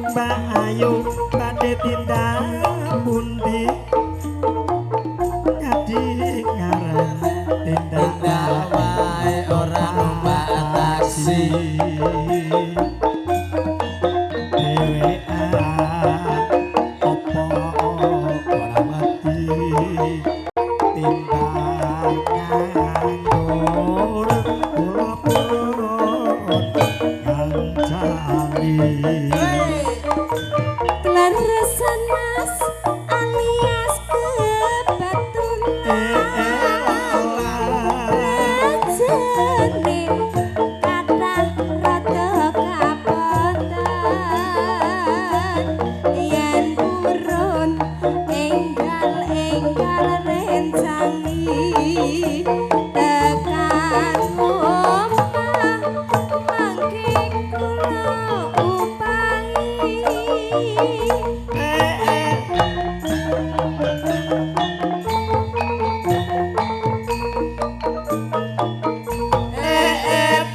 Mbak Ayu badhe tindak pundi jadi ngaran tindak wae ora numpak taksi dhewean opo ora mati tindak nganggur pulo-pulo kancani Leresan mas alias kebatun Rejene kata rada kapotan Yen urun enggal rencangi tekan omah mangke kula upahi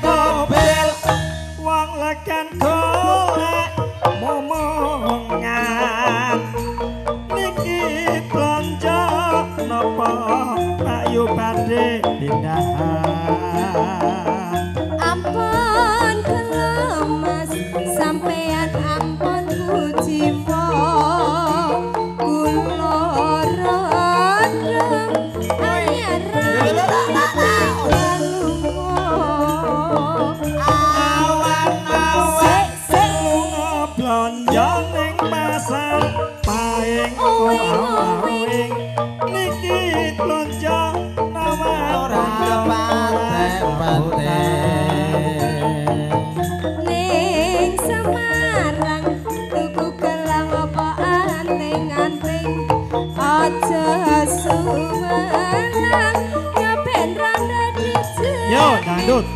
tobel wong lekan golek momongan niki blonjo napa ayu badhe pindahan ampun kelemas sampean ampun kujiwa kula rodong anyaran awan-awan blonjo ning pasar paing owing niki blonjo nama ora ning Semarang tuku gelang apa anting-anting aja suwenang ya ben rada dijek yo dangdut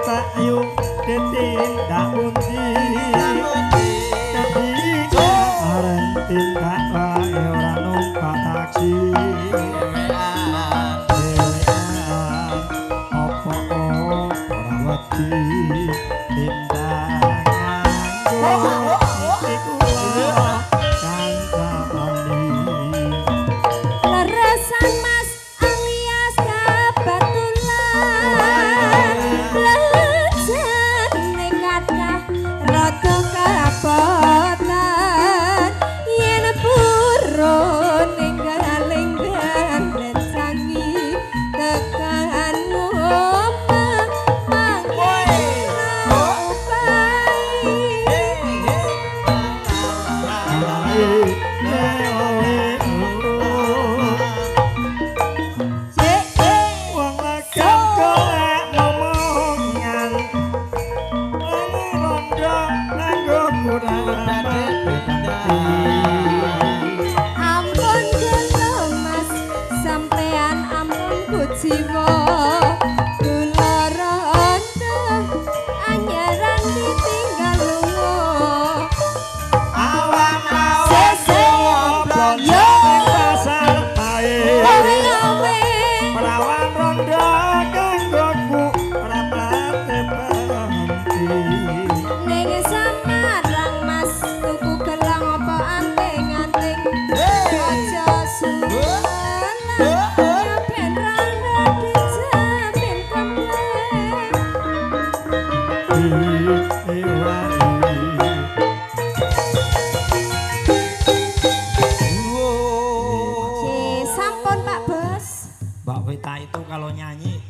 tak yuk detin dak pundi dadi karen tindak wae ora numpak taksi dhewean opo ora wedi tindak nganggo iku kancani leresan mas alias kabatulan lejene kathah rada kapotan yen purun ninggal-ninggal rencangi tekan omah mangke wong lekan golek momongan rondo nganggo kurang ampun kelemas sampean ampun kujiwa kula rondo anyaran ditinggal lunga awan-awan Novita itu kalau nyanyi,